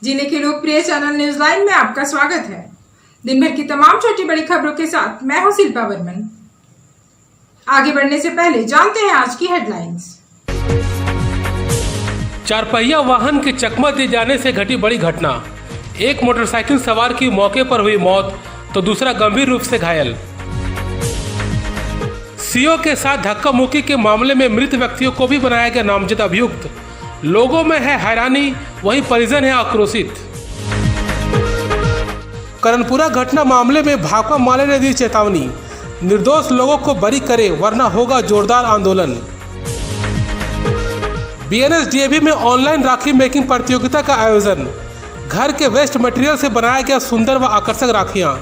जिले के लोकप्रिय चैनल न्यूज लाइन में आपका स्वागत है। दिन भर की तमाम छोटी बड़ी खबरों के साथ मैं हूं शिल्पा वर्मन। आगे बढ़ने से पहले जानते हैं आज की हेडलाइंस। चारपहिया वाहन के चकमा दिए जाने से घटी बड़ी घटना। एक मोटरसाइकिल सवार की मौके पर हुई मौत तो दूसरा गंभीर रूप से घायल। सीओ के साथ धक्का मुक्की के मामले में मृत व्यक्तियों को भी बनाया गया नामजद अभियुक्त। लोगों में है हैरानी, वहीं परिजन है आक्रोशित। करनपुरा घटना मामले में भाकपा माले ने दी चेतावनी, निर्दोष लोगों को बरी करे वरना होगा जोरदार आंदोलन। बीएनएसडीएवी में ऑनलाइन राखी मेकिंग प्रतियोगिता का आयोजन। घर के वेस्ट मटेरियल से बनाया गया सुंदर व आकर्षक राखियां।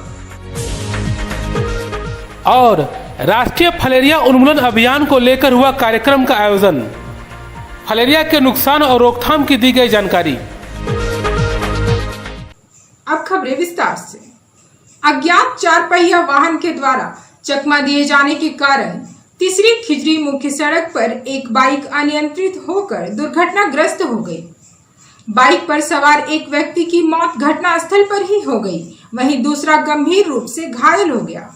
और राष्ट्रीय फलेरिया उन्मूलन अभियान को लेकर हुआ कार्यक्रम का आयोजन। फलेरिया के नुकसान और रोकथाम की दी गई जानकारी। अब खबरें विस्तार से। अज्ञात चारपहिया वाहन के द्वारा चकमा दिए जाने के कारण तीसरी खिजरी मुख्य सड़क पर एक बाइक अनियंत्रित होकर दुर्घटनाग्रस्त हो गई। बाइक पर सवार एक व्यक्ति की मौत घटनास्थल पर ही हो गई, वहीं दूसरा गंभीर रूप से घायल हो गया।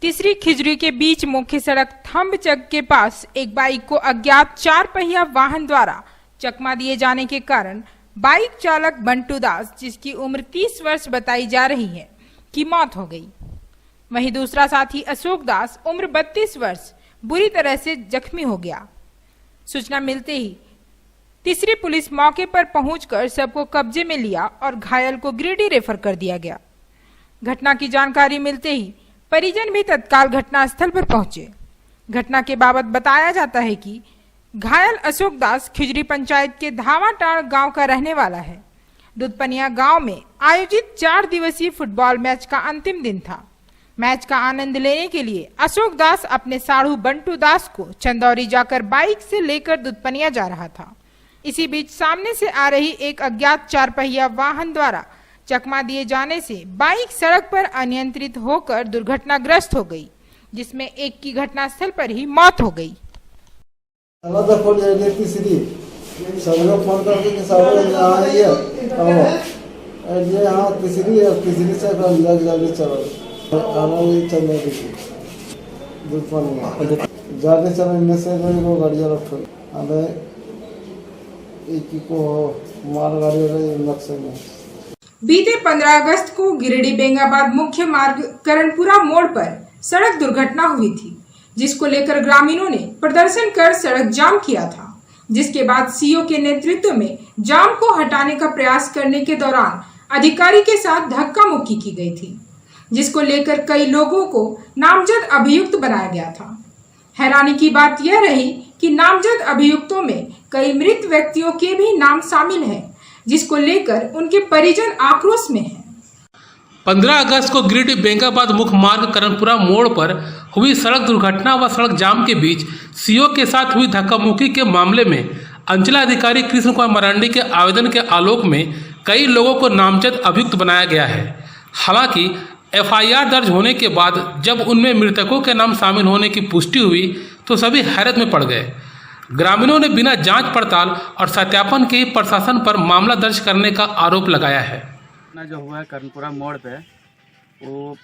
तीसरी खिजरी के बीच मुख्य सड़क थम्बचक के पास एक बाइक को अज्ञात चारपहिया वाहन द्वारा चकमा दिए जाने के कारण बाइक चालक बंटू दास, जिसकी उम्र 30 वर्ष बताई जा रही है, की मौत हो गई। वहीं दूसरा साथी अशोक दास, उम्र 32 वर्ष, बुरी तरह से जख्मी हो गया। सूचना मिलते ही तीसरी पुलिस मौके पर पहुंचकर सबको कब्जे में लिया और घायल को गिरिडीह रेफर कर दिया गया। घटना की जानकारी मिलते ही परिजन भी तत्काल घटनास्थल पर पहुंचे। घटना के बाबत बताया जाता है कि घायल अशोक दास खिजरी पंचायत के धावाटाड़ गांव का रहने वाला है। दुधपनिया गांव में आयोजित 4 दिवसीय फुटबॉल मैच का अंतिम दिन था। मैच का आनंद लेने के लिए अशोक दास अपने साढ़ू बंटू दास को चंदौरी जाकर बाइक से लेकर दुधपनिया जा रहा था। इसी बीच सामने से आ रही एक अज्ञात चारपहिया वाहन द्वारा चकमा दिए जाने से बाइक सड़क पर अनियंत्रित होकर दुर्घटनाग्रस्त हो गई, जिसमें एक की घटनास्थल पर ही मौत हो गई। बीते 15 अगस्त को गिरिडीह बेंगाबाद मुख्य मार्ग करनपुरा मोड़ पर सड़क दुर्घटना हुई थी, जिसको लेकर ग्रामीणों ने प्रदर्शन कर सड़क जाम किया था। जिसके बाद सीओ के नेतृत्व में जाम को हटाने का प्रयास करने के दौरान अधिकारी के साथ धक्का मुक्की की गई थी, जिसको लेकर कई लोगों को नामजद अभियुक्त बनाया गया था। हैरानी की बात यह रही कि नामजद अभियुक्तों में कई मृत व्यक्तियों के भी नाम शामिल हैं, जिसको लेकर उनके परिजन आक्रोश में हैं। 15 अगस्त को गिरिडीह बेंगाबाद मुख्य मार्ग करनपुरा मोड़ पर हुई सड़क दुर्घटना व सड़क जाम के बीच सीओ के साथ हुई धक्का मुक्की के मामले में अंचलाधिकारी कृष्ण कुमार मरांडी के आवेदन के आलोक में कई लोगों को नामजद अभियुक्त बनाया गया है। हालांकि एफआईआर दर्ज होने के बाद जब उनमें मृतकों के नाम शामिल होने की पुष्टि हुई तो सभी हैरत में पड़ गए। ग्रामीणों ने बिना जांच पड़ताल और सत्यापन के ही प्रशासन पर मामला दर्ज करने का आरोप लगाया है। जो हुआ है करनपुरा मोड़ पे, वो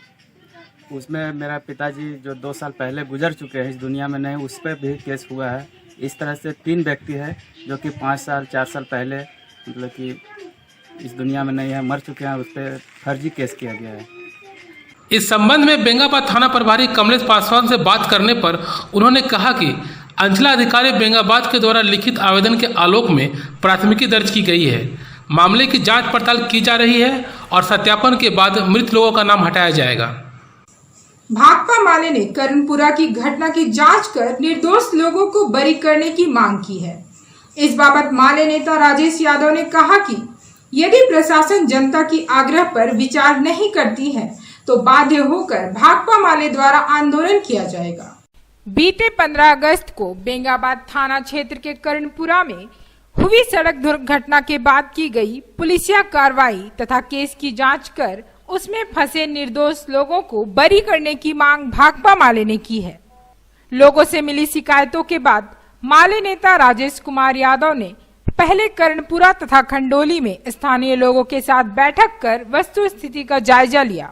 उसमें मेरा पिताजी जो 2 साल पहले गुजर चुके हैं, इस दुनिया में नहीं, उस पर भी केस हुआ है। इस तरह से 3 व्यक्ति है जो कि 5 साल 4 साल पहले मतलब कि इस दुनिया में नहीं है, मर चुके हैं, उस पर फर्जी केस किया गया है। इस संबंध में बेंगाबाद थाना प्रभारी कमलेश पासवान से बात करने पर उन्होंने कहा कि अंचलाधिकारी बेंगाबाद के द्वारा लिखित आवेदन के आलोक में प्राथमिकी दर्ज की गई है। मामले की जांच पड़ताल की जा रही है और सत्यापन के बाद मृत लोगों का नाम हटाया जाएगा। भाकपा माले ने करनपुरा की घटना की जांच कर निर्दोष लोगों को बरी करने की मांग की है। इस बाबत माले नेता राजेश यादव ने कहा कि यदि प्रशासन जनता की आग्रह पर विचार नहीं करती है तो बाध्य होकर भाकपा माले द्वारा आंदोलन किया जाएगा। बीते 15 अगस्त को बेंगाबाद थाना क्षेत्र के कर्णपुरा में हुई सड़क दुर्घटना के बाद की गई पुलिसिया कार्रवाई तथा केस की जांच कर उसमें फंसे निर्दोष लोगों को बरी करने की मांग भाकपा माले ने की है। लोगों से मिली शिकायतों के बाद माले नेता राजेश कुमार यादव ने पहले कर्णपुरा तथा खंडोली में स्थानीय लोगों के साथ बैठक कर वस्तु स्थिति का जायजा लिया।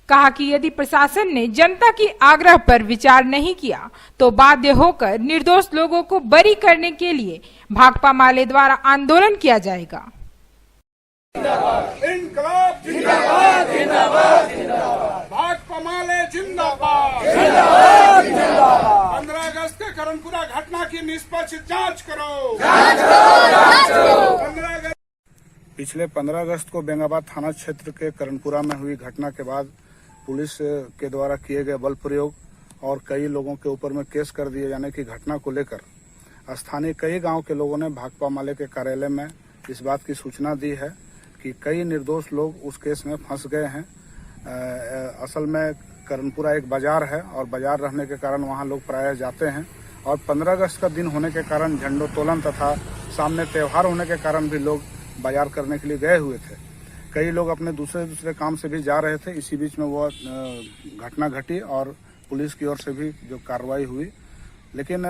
कहा कि यदि प्रशासन ने जनता की आग्रह पर विचार नहीं किया तो बाध्य होकर निर्दोष लोगों को बरी करने के लिए भाकपा माले द्वारा आंदोलन किया जाएगा। इनकलाब जिंदाबाद जिंदाबाद जिंदाबाद, भाकपा माले जिंदाबाद जिंदाबाद जिंदाबाद। 15 अगस्त के कर्णपुरा घटना की निष्पक्ष जांच करो, जांच करो। 15 अगस्त पिछले 15 अगस्त को बेंगाबाद थाना क्षेत्र के कर्णपुरा में हुई घटना के बाद पुलिस के द्वारा किए गए बल प्रयोग और कई लोगों के ऊपर में केस कर दिए जाने की घटना को लेकर स्थानीय कई गांव के लोगों ने भाकपा माले के कार्यालय में इस बात की सूचना दी है कि कई निर्दोष लोग उस केस में फंस गए हैं। असल में कर्णपुरा एक बाजार है और बाजार रहने के कारण वहां लोग प्रायः जाते हैं और 15 अगस्त का दिन होने के कारण झंडोत्तोलन तथा सामने त्यौहार होने के कारण भी लोग बाजार करने के लिए गए हुए थे। कई लोग अपने दूसरे काम से भी जा रहे थे। इसी बीच में वो घटना घटी और पुलिस की ओर से भी जो कार्रवाई हुई, लेकिन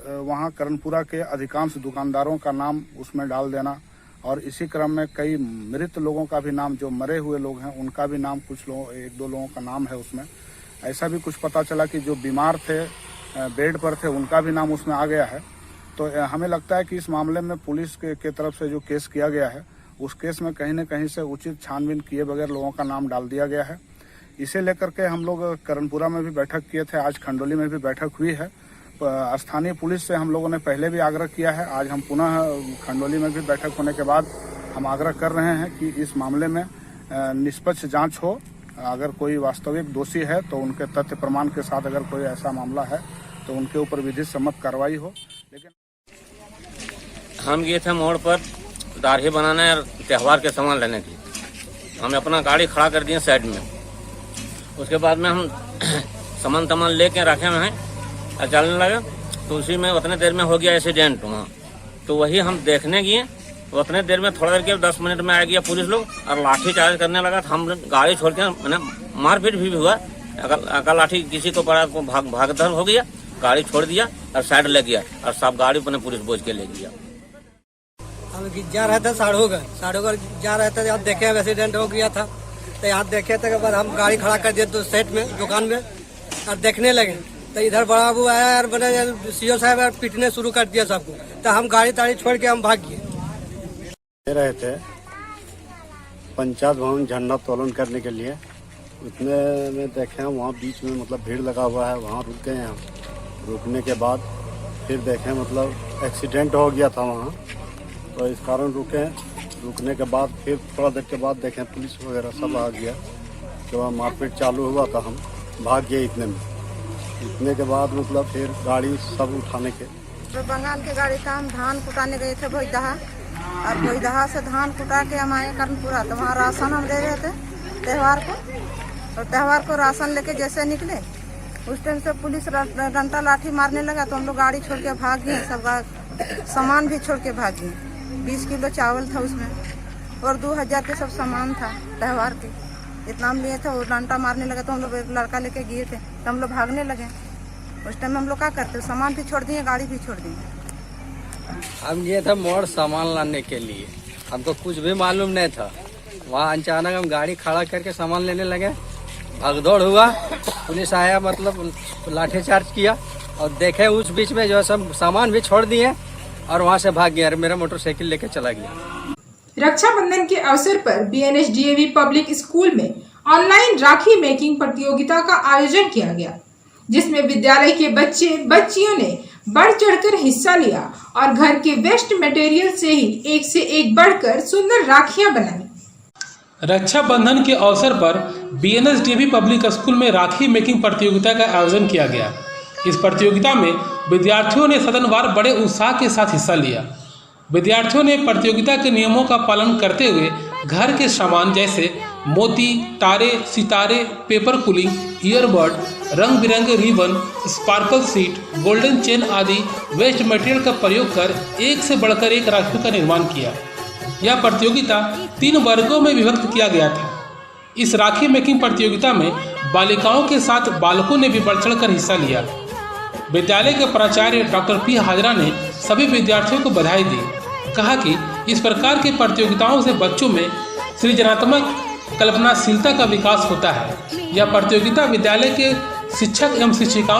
वहां कर्णपुरा के अधिकांश दुकानदारों का नाम उसमें डाल देना और इसी क्रम में कई मृत लोगों का भी नाम, जो मरे हुए लोग हैं उनका भी नाम, कुछ लोग, 1-2 लोगों का नाम है उसमें। ऐसा भी कुछ पता चला कि जो बीमार थे, बेड पर थे, उनका भी नाम उसमें आ गया है। तो हमें लगता है कि इस मामले में पुलिस के तरफ से जो केस किया गया है उस केस में कहीं न कहीं से उचित छानबीन किए बगैर लोगों का नाम डाल दिया गया है। इसे लेकर के हम लोग कर्णपुरा में भी बैठक किए थे, आज खंडोली में भी बैठक हुई है। स्थानीय पुलिस से हम लोगों ने पहले भी आग्रह किया है, आज हम पुनः खंडोली में भी बैठक होने के बाद हम आग्रह कर रहे हैं कि इस मामले में निष्पक्ष जांच हो। अगर कोई वास्तविक दोषी है तो उनके तथ्य प्रमाण के साथ अगर कोई ऐसा मामला है तो उनके ऊपर विधि सम्मत कार्रवाई हो। लेकिन हम गए थे मोड़ पर दाढ़ी बनाने और त्यौहार के सामान लेने की। हम अपना गाड़ी खड़ा कर दिए साइड में। उसके बाद में हम सामान लेके रखे हुए हैं और चलने लगे तो उसी में उतने देर में हो गया एक्सीडेंट वहाँ। तो वही हम देखने गए, उतने देर में थोड़ा देर के 10 मिनट में आ गया पुलिस लोग और लाठी चार्ज करने लगा। हम गाड़ी छोड़ के मैंने मारपीट भी हुआ। अगर लाठी किसी को पड़ा को भागदौड़ हो गया, गाड़ी छोड़ दिया और साइड ले गया और सब गाड़ी अपने पुलिस बोझ के ले गया। हम जा रहे थे साढ़ोगढ़ जा रहे थे, यहाँ देखे एक्सीडेंट हो गया था तो यहाँ देखे थे। बाद हम गाड़ी खड़ा कर दिए तो सेट में दुकान में और देखने लगे तो इधर बड़ा बाबू आया और मैंने सीओ साहब पीटने शुरू कर दिया सबको। तो हम गाड़ी ताड़ी छोड़ के हम भाग गए। रहे थे पंचायत भवन झंडा तोलन करने के लिए, उतने में देखे वहाँ बीच में मतलब भीड़ लगा हुआ है, वहाँ रुक गए हम। रुकने के बाद फिर देखें मतलब एक्सीडेंट हो गया था वहाँ, तो इस कारण रुके। रुकने के बाद फिर थोड़ा देर के बाद देखें पुलिस वगैरह सब आ गया। तो वहाँ मारपीट चालू हुआ था, हम भाग गए इतने के बाद मतलब फिर गाड़ी सब उठाने के। तो बंगाल की गाड़ी था, हम धान कुटाने गए थे भोजदहा और भोजदहा से धान कुटा के हम आए कर्णपुरा। तो वहाँ राशन हम दे रहे थे त्यौहार को, और त्यौहार को राशन लेके जैसे निकले उस टाइम से पुलिस डंडा लाठी मारने लगा। तो हम लोग गाड़ी छोड़ के भाग गए, सब सामान भी छोड़ के भाग गए। 20 किलो चावल था उसमें और 2000 के सब सामान था त्यौहार के। इतना हम लिए थे, वो डंडा मारने लगा तो हम लोग एक लड़का लेके गए थे तो हम लोग भागने लगे। उस टाइम हम लोग क्या करते, सामान भी छोड़ दिए, गाड़ी भी छोड़ दी। हम गए थे मोड़ सामान लाने के लिए, हमको कुछ भी मालूम नहीं था। वहाँ अचानक हम गाड़ी खड़ा करके सामान लेने लगे, भगदौड़ हुआ, पुलिस आया, मतलब लाठीचार्ज किया और देखे उस बीच में जो है सब सामान भी छोड़ दिए और वहाँ से भाग गया। मेरा मोटरसाइकिल लेके चला गया। रक्षाबंधन के अवसर पर BNSDAV पब्लिक स्कूल में ऑनलाइन राखी मेकिंग प्रतियोगिता का आयोजन किया गया, जिसमें विद्यालय के बच्चियों ने बढ़ चढ़कर हिस्सा लिया और घर के वेस्ट मटेरियल से ही एक से एक बढ़कर सुंदर राखियां बनाई। रक्षाबंधन के अवसर पर BNSDAV पब्लिक स्कूल में राखी मेकिंग प्रतियोगिता का आयोजन किया गया। इस प्रतियोगिता में विद्यार्थियों ने सदनवार बड़े उत्साह के साथ हिस्सा लिया। विद्यार्थियों ने प्रतियोगिता के नियमों का पालन करते हुए घर के सामान जैसे मोती, तारे, सितारे, पेपर कुलिंग, ईयरबड, रंग बिरंगे ribbon, sparkle seat, golden chain आदि वेस्ट मटेरियल का प्रयोग कर एक से बढ़कर एक राखियों का निर्माण किया। यह प्रतियोगिता 3 वर्गों में विभक्त किया गया था। इस राखी मेकिंग प्रतियोगिता में बालिकाओं के साथ बालकों ने भी बढ़ चढ़कर हिस्सा लिया। विद्यालय के प्राचार्य डॉक्टर P. हाजरा ने सभी विद्यार्थियों को बधाई दी। कहा कि इस प्रकार की प्रतियोगिताओं से बच्चों में सृजनात्मक कल्पनाशीलता का विकास होता है। यह प्रतियोगिता विद्यालय के शिक्षक एवं शिक्षिकाओं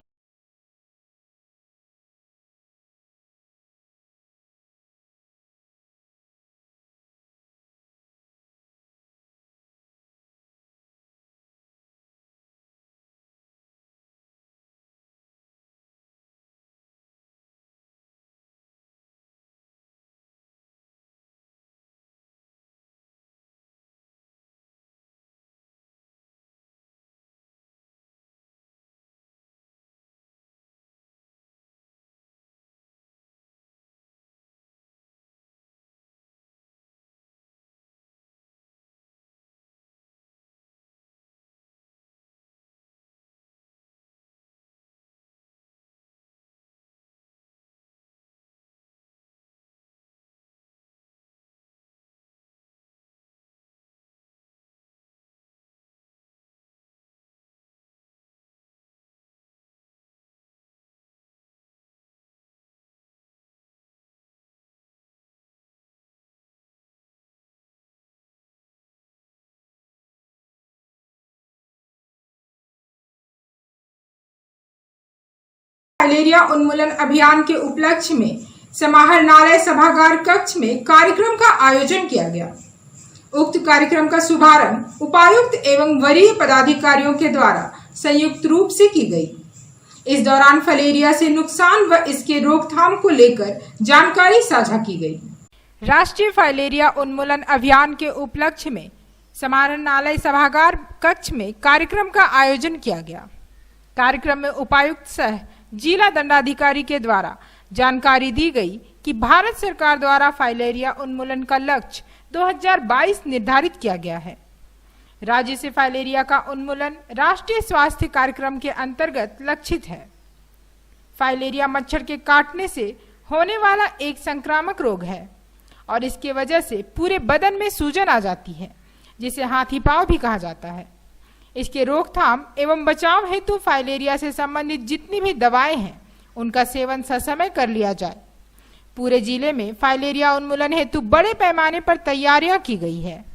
फाइलेरिया उन्मूलन अभियान के उपलक्ष्य में समाहरणालय सभागार कक्ष में कार्यक्रम का आयोजन किया गया। उक्त कार्यक्रम का शुभारंभ उपायुक्त एवं वरीय पदाधिकारियों के द्वारा संयुक्त रूप से की गई। इस दौरान फाइलेरिया से नुकसान व इसके रोकथाम को लेकर जानकारी साझा की गई। राष्ट्रीय फाइलेरिया उन्मूलन अभियान के उपलक्ष्य में समाहरणालय सभागार कक्ष में कार्यक्रम का आयोजन किया गया। कार्यक्रम में उपायुक्त सह जिला दंडाधिकारी के द्वारा जानकारी दी गई कि भारत सरकार द्वारा फाइलेरिया उन्मूलन का लक्ष्य 2022 निर्धारित किया गया है। राज्य से फाइलेरिया का उन्मूलन राष्ट्रीय स्वास्थ्य कार्यक्रम के अंतर्गत लक्षित है। फाइलेरिया मच्छर के काटने से होने वाला एक संक्रामक रोग है और इसके वजह से पूरे बदन में सूजन आ जाती है, जिसे हाथी पांव भी कहा जाता है। इसके रोकथाम एवं बचाव हेतु फाइलेरिया से संबंधित जितनी भी दवाएं हैं उनका सेवन ससमय कर लिया जाए। पूरे जिले में फाइलेरिया उन्मूलन हेतु बड़े पैमाने पर तैयारियां की गई है।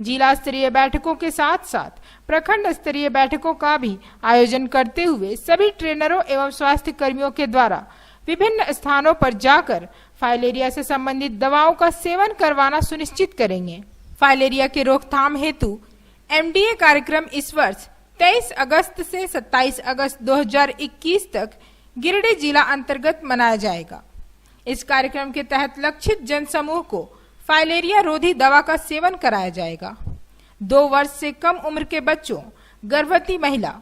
जिला स्तरीय बैठकों के साथ साथ प्रखंड स्तरीय बैठकों का भी आयोजन करते हुए सभी ट्रेनरों एवं स्वास्थ्य कर्मियों के द्वारा विभिन्न स्थानों पर जाकर फाइलेरिया से संबंधित दवाओं का सेवन करवाना सुनिश्चित करेंगे। फाइलेरिया के रोकथाम हेतु MDA कार्यक्रम इस वर्ष 23 अगस्त से 27 अगस्त 2021 तक गिरिडीह जिला अंतर्गत मनाया जाएगा। इस कार्यक्रम के तहत लक्षित जनसमूह को फाइलेरिया रोधी दवा का सेवन कराया जाएगा। 2 वर्ष से कम उम्र के बच्चों, गर्भवती महिला,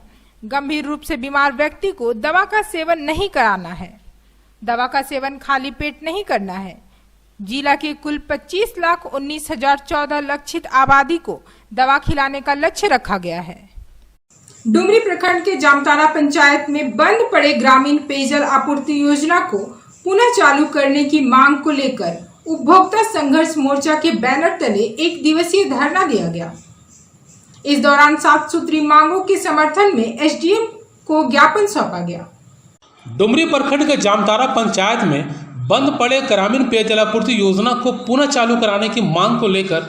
गंभीर रूप से बीमार व्यक्ति को दवा का सेवन नहीं कराना है। दवा का सेवन खाली पेट नहीं करना है। जिला के कुल 25,19,014 लक्षित आबादी को दवा खिलाने का लक्ष्य रखा गया है। डुमरी प्रखंड के जामताड़ा पंचायत में बंद पड़े ग्रामीण पेयजल आपूर्ति योजना को पुनः चालू करने की मांग को लेकर उपभोक्ता संघर्ष मोर्चा के बैनर तले 1 दिवसीय धरना दिया गया। इस दौरान 7 सूत्री मांगों के समर्थन में SDM को ज्ञापन सौंपा गया। डुमरी प्रखंड के जामताड़ा पंचायत में बंद पड़े ग्रामीण पेयजलापूर्ति योजना को पुनः चालू कराने की मांग को लेकर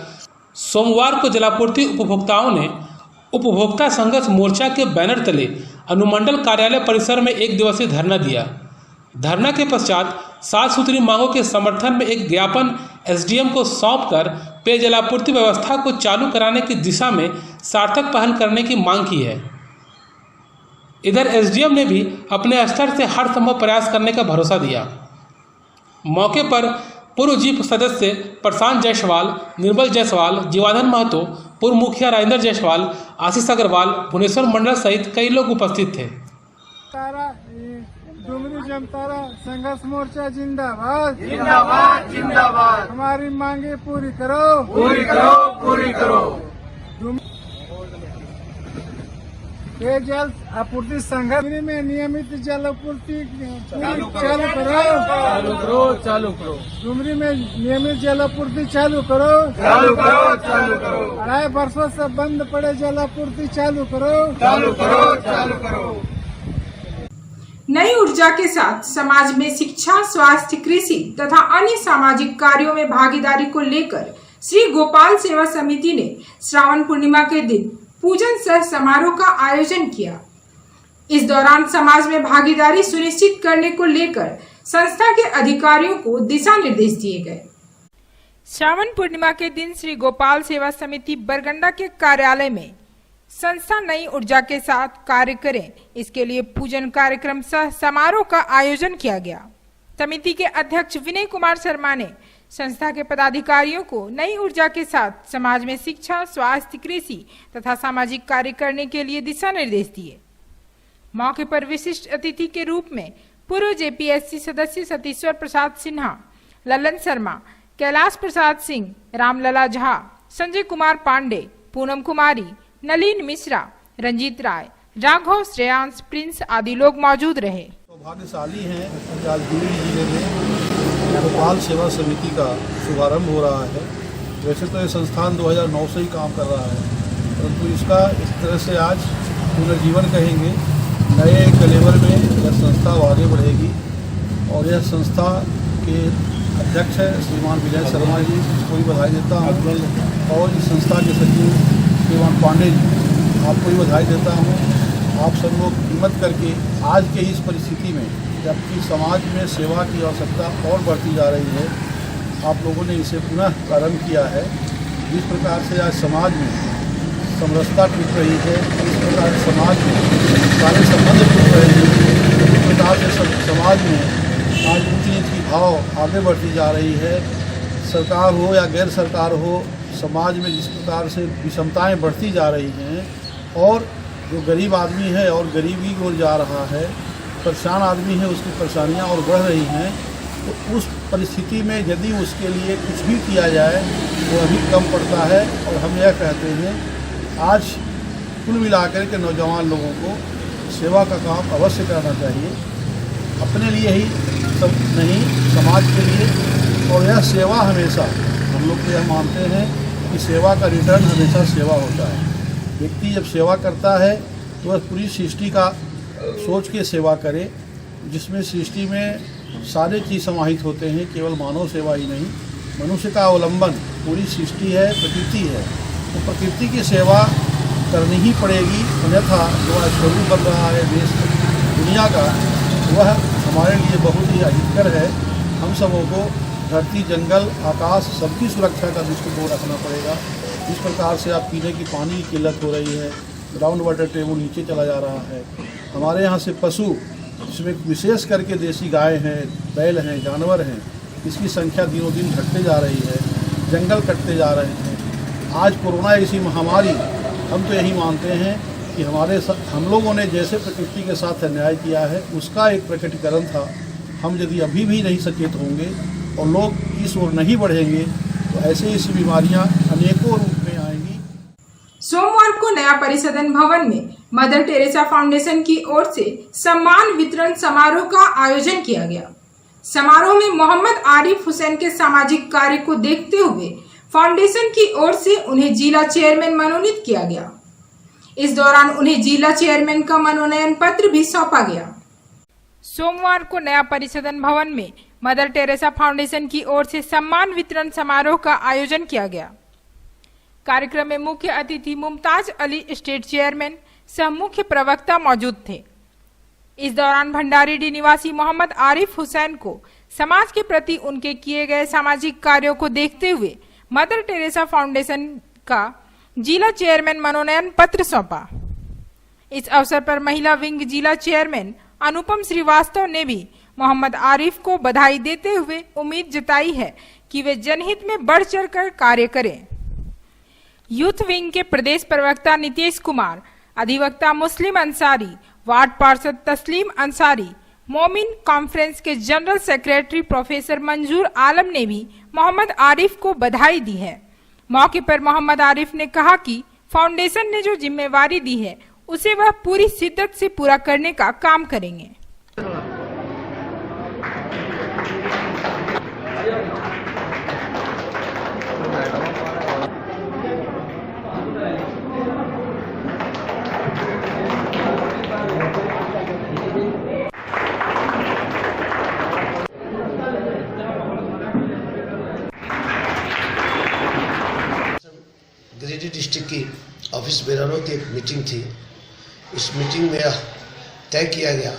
सोमवार को जलापूर्ति उपभोक्ताओं ने उपभोक्ता संघर्ष मोर्चा के बैनर तले अनुमंडल कार्यालय परिसर में 1 दिवसीय धरना दिया। धरना के पश्चात 7 सूत्री मांगों के समर्थन में एक ज्ञापन SDM को सौंपकर पेयजलापूर्ति व्यवस्था को चालू कराने की दिशा में सार्थक पहल करने की मांग की है। इधर SDM ने भी अपने स्तर से हर संभव प्रयास करने का भरोसा दिया। मौके पर पूर्व जीप सदस्य प्रशांत जायसवाल, निर्मल जायसवाल, जीवाधन महतो, पूर्व मुखिया राजेंद्र जायसवाल, आशीष अग्रवाल, भुवनेश्वर मंडल सहित कई लोग उपस्थित थे। डुमरी जामताड़ा संघर्ष मोर्चा जिंदाबाद जिंदाबाद जिंदाबाद। हमारी मांगे पूरी करो पूरी करो पूरी करो। पेयजल आपूर्ति संघर्ष में नियमित जल आपूर्ति चालू करो चालू करो। डुमरी में नियमित जल आपूर्ति चालू करो चालू करो चालू करो। 2.5 वर्षों से बंद पड़े जल आपूर्ति चालू करो चालू करो चालू करो। नई ऊर्जा के साथ समाज में शिक्षा, स्वास्थ्य, कृषि तथा अन्य सामाजिक कार्यों में भागीदारी को लेकर श्री गोपाल सेवा समिति ने श्रावण पूर्णिमा के दिन पूजन सह समारोह का आयोजन किया। इस दौरान समाज में भागीदारी सुनिश्चित करने को लेकर संस्था के अधिकारियों को दिशा निर्देश दिए गए। श्रावण पूर्णिमा के दिन श्री गोपाल सेवा समिति बरगंडा के कार्यालय में संस्था नई ऊर्जा के साथ कार्य करें, इसके लिए पूजन कार्यक्रम सह समारोह का आयोजन किया गया। समिति के अध्यक्ष विनय कुमार शर्मा ने संस्था के पदाधिकारियों को नई ऊर्जा के साथ समाज में शिक्षा, स्वास्थ्य, कृषि तथा सामाजिक कार्य करने के लिए दिशा निर्देश दिए। मौके पर विशिष्ट अतिथि के रूप में पूर्व जेपीएससी सदस्य सतीश्वर प्रसाद सिन्हा, ललन शर्मा, कैलाश प्रसाद सिंह, रामलला झा, संजय कुमार पांडे, पूनम कुमारी, नलिन मिश्रा, रंजीत राय, राघव, श्रेयांश, प्रिंस आदि लोग मौजूद रहे। भाग्यशाली हैं कि आज दिल्ली जिले में गोपाल सेवा समिति का शुभारंभ हो रहा है। वैसे तो ये संस्थान 2009 से ही काम कर रहा है, परंतु इसका इस तरह से आज पुनर्जीवन कहेंगे, नए कलेवर में यह संस्था आगे बढ़ेगी। और यह संस्था के अध्यक्ष है श्रीमान विजय शर्मा जी, इसको भी बधाई देता हूँ। और इस संस्था के सचिव श्रीमान पांडे जी, आपको भी बधाई देता हूँ। आप सब लोग हिम्मत करके आज के इस परिस्थिति में, जबकि समाज में सेवा की आवश्यकता और बढ़ती जा रही है, आप लोगों ने इसे पुनः प्रारंभ किया है। जिस प्रकार से आज समाज में समरसता टूट रही है, इस प्रकार समाज में सारे संबंध टूट रहे हैं, इस प्रकार से समाज में आज ऊंच नीच की भाव आगे बढ़ती जा रही है। सरकार हो या गैर सरकार हो, समाज में जिस प्रकार से विषमताएं बढ़ती जा रही हैं और जो गरीब आदमी है और गरीबी की ओर जा रहा है, परेशान आदमी है, उसकी परेशानियां और बढ़ रही हैं, तो उस परिस्थिति में यदि उसके लिए कुछ भी किया जाए तो अभी कम पड़ता है। और हम यह कहते हैं आज कुल मिलाकर के नौजवान लोगों को सेवा का काम अवश्य करना चाहिए, अपने लिए ही सब नहीं, समाज के लिए। और यह सेवा हमेशा, हम लोग तो यह मानते हैं कि सेवा का रिटर्न हमेशा सेवा होता है। व्यक्ति जब सेवा करता है तो वह पूरी सृष्टि का सोच के सेवा करे, जिसमें सृष्टि में सारे चीज़ समाहित होते हैं, केवल मानव सेवा ही नहीं, मनुष्य का अवलंबन पूरी सृष्टि है, प्रकृति है। तो प्रकृति की सेवा करनी ही पड़ेगी, अन्यथा जो स्वरूप बन रहा है देश दुनिया का, वह हमारे लिए बहुत ही अहितकर है। हम सबों को धरती, जंगल, आकाश सबकी सुरक्षा का दृष्टिकोण रखना पड़ेगा। जिस प्रकार से आप पीने की पानी की किल्लत हो रही है, ग्राउंड वाटर टेबल नीचे चला जा रहा है, हमारे यहाँ से पशु, जिसमें विशेष करके देसी गाय हैं, बैल हैं, जानवर हैं, इसकी संख्या दिनों दिन घटते जा रही है, जंगल कटते जा रहे हैं। आज कोरोना ऐसी महामारी, हम तो यही मानते हैं कि हम लोगों ने जैसे प्रकृति के साथ अन्याय किया है, उसका एक प्रकटीकरण था। हम यदि अभी भी नहीं सचेत होंगे और लोग इस ओर नहीं बढ़ेंगे तो ऐसे ही बीमारियां अनेकों रूप में आएंगी। सोमवार को नया परिसदन भवन में मदर टेरेसा फाउंडेशन की ओर से सम्मान वितरण समारोह का आयोजन किया गया। समारोह में मोहम्मद आरिफ हुसैन के सामाजिक कार्य को देखते हुए फाउंडेशन की ओर से उन्हें जिला चेयरमैन मनोनीत किया गया। इस दौरान उन्हें जिला चेयरमैन का मनोनयन पत्र भी सौंपा गया। सोमवार को नया परिसदन भवन में मदर टेरेसा फाउंडेशन की ओर से सम्मान वितरण समारोह का आयोजन किया गया। कार्यक्रम में मुख्य अतिथि मुमताज अली स्टेट चेयरमैन सह मुख्य प्रवक्ता मौजूद थे। इस दौरान भंडारीडीह निवासी मोहम्मद आरिफ हुसैन को समाज के प्रति उनके किए गए सामाजिक कार्यों को देखते हुए मदर टेरेसा फाउंडेशन का जिला चेयरमैन मनोनयन पत्र सौंपा। इस अवसर पर महिला विंग जिला चेयरमैन अनुपम श्रीवास्तव ने भी मोहम्मद आरिफ को बधाई देते हुए उम्मीद जताई है कि वे जनहित में बढ़ चढ़कर कार्य करें। यूथ विंग के प्रदेश प्रवक्ता नितेश कुमार, अधिवक्ता मुस्लिम अंसारी, वार्ड पार्षद तस्लीम अंसारी, मोमिन कॉन्फ्रेंस के जनरल सेक्रेटरी प्रोफेसर मंजूर आलम ने भी मोहम्मद आरिफ को बधाई दी है। मौके पर मोहम्मद आरिफ ने कहा कि फाउंडेशन ने जो जिम्मेवारी दी है उसे वह पूरी शिद्दत से पूरा करने का काम करेंगे। गिरिडीह डिस्ट्रिक्ट की ऑफिस बेररों की एक मीटिंग थी। इस मीटिंग में यह तय किया गया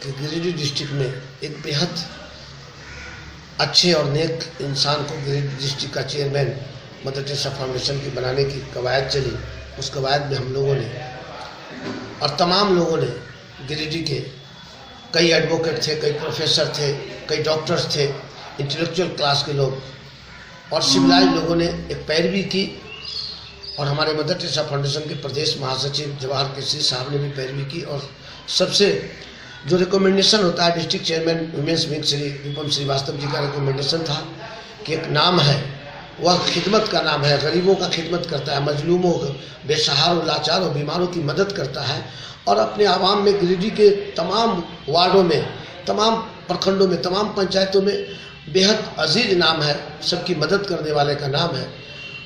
कि गिरिडीह डिस्ट्रिक्ट में एक बेहद अच्छे और नेक इंसान को गिरिडीह डिस्ट्रिक्ट का चेयरमैन मदर टेरेसा फाउंडेशन की बनाने की कवायद चली। उस कवायद में हम लोगों ने और तमाम लोगों ने गिरिडीह के कई एडवोकेट थे, कई प्रोफेसर थे, कई डॉक्टर्स थे, इंटेलेक्चुअल क्लास के लोग और सिविलाइज लोगों ने एक पैरवी की और हमारे मदर टेरेसा फाउंडेशन के प्रदेश महासचिव जवाहर केसरी साहब ने भी पैरवी की। और सबसे जो रिकमेंडेशन होता है district chairman women's wing Shri Vipam Srivastava ji का रिकमेंडेशन था कि एक नाम है, वह खिदमत का नाम है, गरीबों का खिदमत करता है, मजलूमों, बेसहारों, लाचारों, बीमारों की मदद करता है और अपने आवाम में गिरिडीह के तमाम वार्डों में, तमाम प्रखंडों में, तमाम पंचायतों में बेहद अजीज नाम है, सबकी मदद करने वाले का नाम है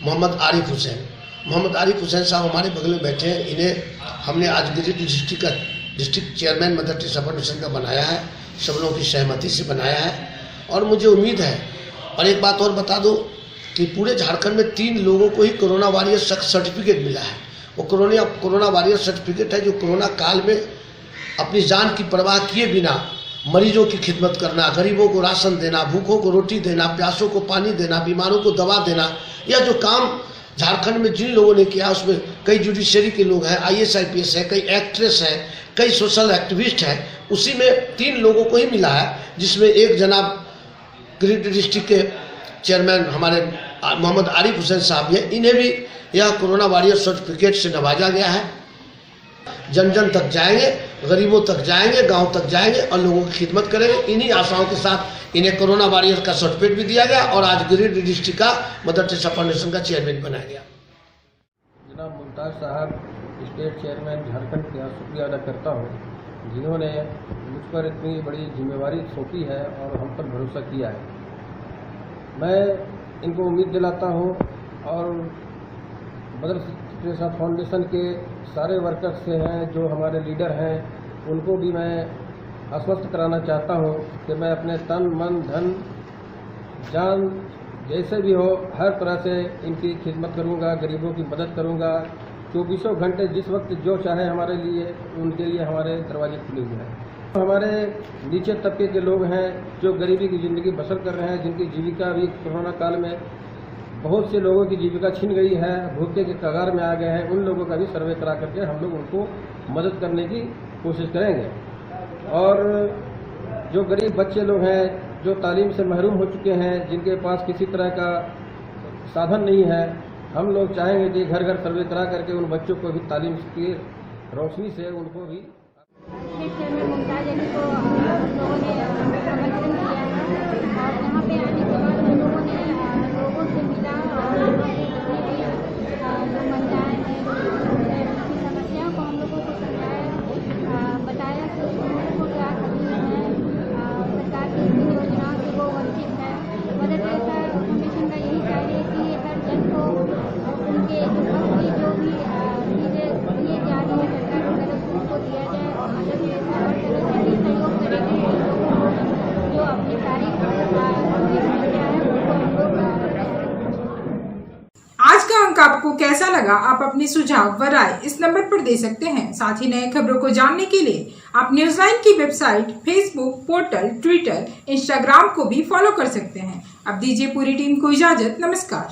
मोहम्मद आरिफ हुसैन। मोहम्मद आरिफ हुसैन साहब हमारे बगल में बैठे हैं। इन्हें हमने आज गिरिडीह डिस्ट्रिक्ट का district chairman mother Teresa foundation का बनाया है, सब लोगों की सहमति से बनाया है और मुझे उम्मीद है। और एक बात और बता दो कि पूरे झारखंड में 3 लोगों को ही कोरोना वॉरियर सर्टिफिकेट मिला है। वो कोरोना वॉरियर सर्टिफिकेट है जो कोरोना काल में अपनी जान की परवाह किए बिना मरीजों की खिदमत करना, गरीबों को राशन देना, भूखों को रोटी देना, प्यासों को पानी देना, बीमारों को दवा देना, यह जो काम झारखंड में जिन लोगों ने किया उसमें कई जुडिशरी के लोग हैं, IAS IPS है, कई एक्ट्रेस हैं, कई सोशल एक्टिविस्ट हैं, उसी में 3 लोगों को ही मिला है, जिसमें एक जनाब गिरिडीह डिस्ट्रिक्ट के चेयरमैन हमारे मोहम्मद आरिफ हुसैन साहब हैं। इन्हें भी यह कोरोना वॉरियर सर्टिफिकेट से नवाजा गया है। जन जन तक जाएंगे, गरीबों तक जाएंगे, गांव तक जाएंगे और लोगों की खिदमत करेंगे। इन्हीं आशाओं के साथ इन्हें कोरोना वॉरियर का सर्टिफिकेट भी दिया गया और आज गिरिडीह डिस्ट्रिक्ट का मदर टेरेसा फाउंडेशन का चेयरमैन बनाया गया। जनाब मुमताज़ साहब, स्टेट चेयरमैन झारखंड का शुक्रिया अदा करता हूँ, जिन्होंने मुझ पर इतनी बड़ी जिम्मेवारी सौंपी है और हम पर भरोसा किया है। मैं इनको उम्मीद दिलाता हूँ और मदर टेरेसा फाउंडेशन के सारे वर्कर्स से हैं जो हमारे लीडर हैं, उनको भी मैं आश्वस्त कराना चाहता हूँ कि मैं अपने तन, मन, धन, जान जैसे भी हो हर तरह से इनकी खिदमत करूँगा, गरीबों की मदद करूँगा। 24 घंटे जिस वक्त जो चाहे हमारे लिए, उनके लिए हमारे दरवाजे खुले हुए हैं। हमारे नीचे तबके के लोग हैं जो गरीबी की ज़िंदगी बसर कर रहे हैं, जिनकी जीविका भी कोरोना काल में बहुत से लोगों की जीविका छिन गई है, भूखे के कगार में आ गए हैं, उन लोगों का भी सर्वे करा करके हम लोग उनको मदद करने की कोशिश करेंगे। और जो गरीब बच्चे लोग हैं, जो तालीम से महरूम हो चुके हैं, जिनके पास किसी तरह का साधन नहीं है, हम लोग चाहेंगे कि घर घर सर्वे करा करके उन बच्चों को भी तालीम की रोशनी से उनको भी मुमताज़ अली को हम लोगों ने समर्थन किया है और यहाँ पे आने के बाद हम लोगों ने लोगों से मिला और जो महिलाएं हैं उनकी समस्याओं को हम लोगों को समझाया, बताया कि उनको क्या करनी है, सरकार की जिन योजनाओं से वो वंचित है। मदर टेरेसा फाउंडेशन का यही चाहिए कि हर जन को उनके जो भी चीज़ें दिए जा रही है सरकार की तरफ से उनको दिया जाए और मदद टेरेसा हर तरह से भी सहयोग करेंगे। जो अपनी सारी समस्या है उनको हम लोग आज का अंक आपको कैसा लगा? आप अपने सुझाव व राय इस नंबर पर दे सकते हैं। साथ ही नए खबरों को जानने के लिए आप न्यूज़लाइन की website, Facebook, portal, Twitter, Instagram को भी फॉलो कर सकते हैं। अब दीजिए पूरी टीम को इजाजत। नमस्कार।